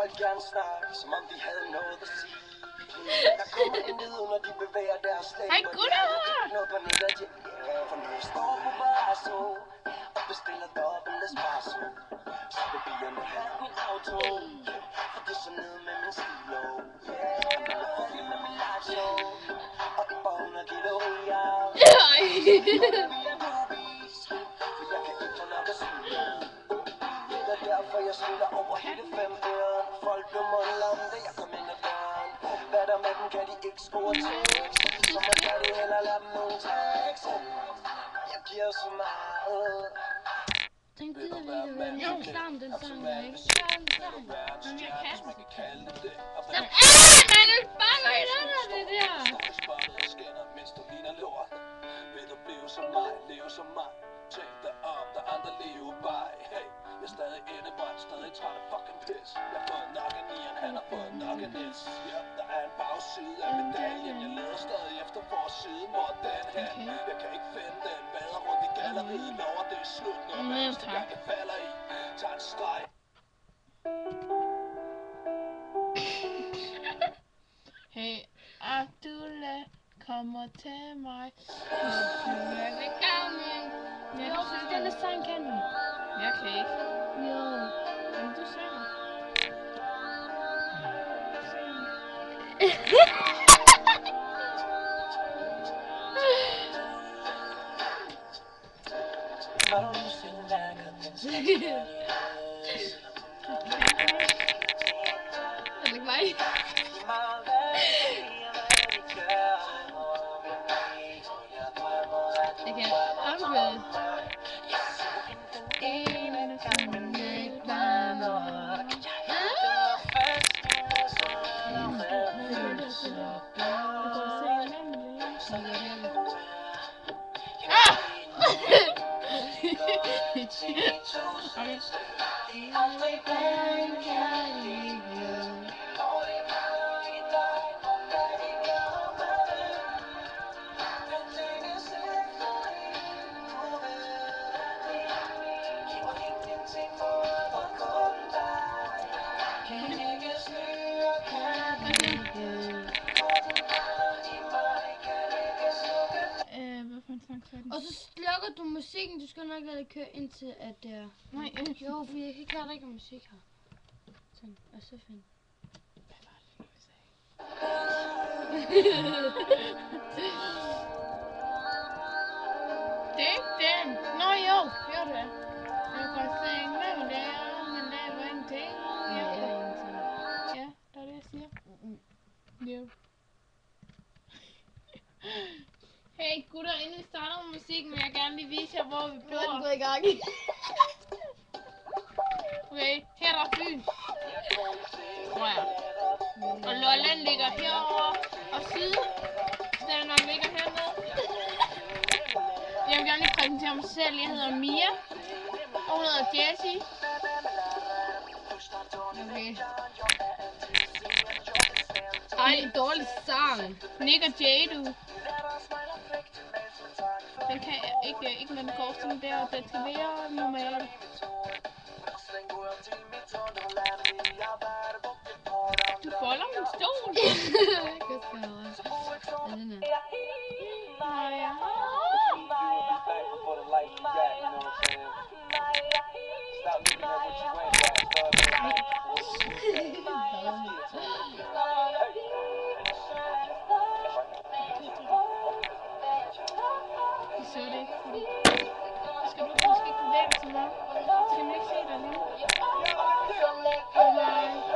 folk gerne snakke, som om de havde noget at sige. Der kommer intet ud, når de bevæger deres slæg. Hej gutter! Noget på nettet, for når jeg står på Barso og bestiller dobbelt espresso, så vil bierne have min auto, for det er så nede med min stilo. Jeg er fucking med min live show, og et par 100 kilo ryger. For jeg kan ikke få nok at smile. Det er derfor jeg smiler over hele 5 øren. Folk blev mundlam, da jeg kom ind ad døren. Hvad der med dem, kan de ikke score tekst, så må jeg du heller lade dem nogle tekst. Jeg giver så meget. Den gider vi ikke være. Den er klam, den sang, der ikke? Men jeg kan. Man er bange i den her, det der. Vil du blive som mig, leve som mig? Tænk dig om, der andre lever bare. Hey, jeg er stadig indebrændt, stadig træt af fucking pis. Jeg har fået nok af nieren, han har fået nok af nis. Ja, der er en bagside af medaljen. Jeg leder stadig efter forsiden, hvor den hen. Jeg kan ikke finde den, vader rundt i galleriet. Lover det er slut, når hver eneste gang jeg falder i. Tag en streg. Hey, Abdullah, kom og tag mig. Jeg vil gerne. Jo, den sang kan vi. Jeg kan ikke. Jo. Men du synger. Har du nogensinde mærket den slags kærlighed? Er det ikke mig? Jeg kan omgå. Og så slukker du musikken, du skal nok lade det køre indtil at det er... Nej, Jo, for jeg kan ikke høre, der ikke er musik her. Sådan, og så fint. det er ikke den. Nå jo, gør det. Jeg kan synge med det, men det var ingenting. Ja, det er ingenting. Ja, det er det, jeg siger. Jo. Hey gutter, inden vi starter med musikken, vil jeg gerne lige vise jer, hvor vi Nu er den bor. gået i gang. Okay, her er der Fyn. Tror jeg. Og Lolland ligger herovre, og Danmark ligger hernede. Jeg vil gerne lige præsentere mig selv. Jeg hedder Mia, og hun hedder Jessie. Okay. Ej, en dårlig sang. Nick og Jadu. Den kan jeg ikke med den kortting der, og den skal være normal. Du folder min stol. Godt skal jeg også. Ja, den er. Nej, ja. Jeg så det ikke, fordi... Skal du måske ikke bevæge dig så meget? Skal man ikke se dig lige? Nej.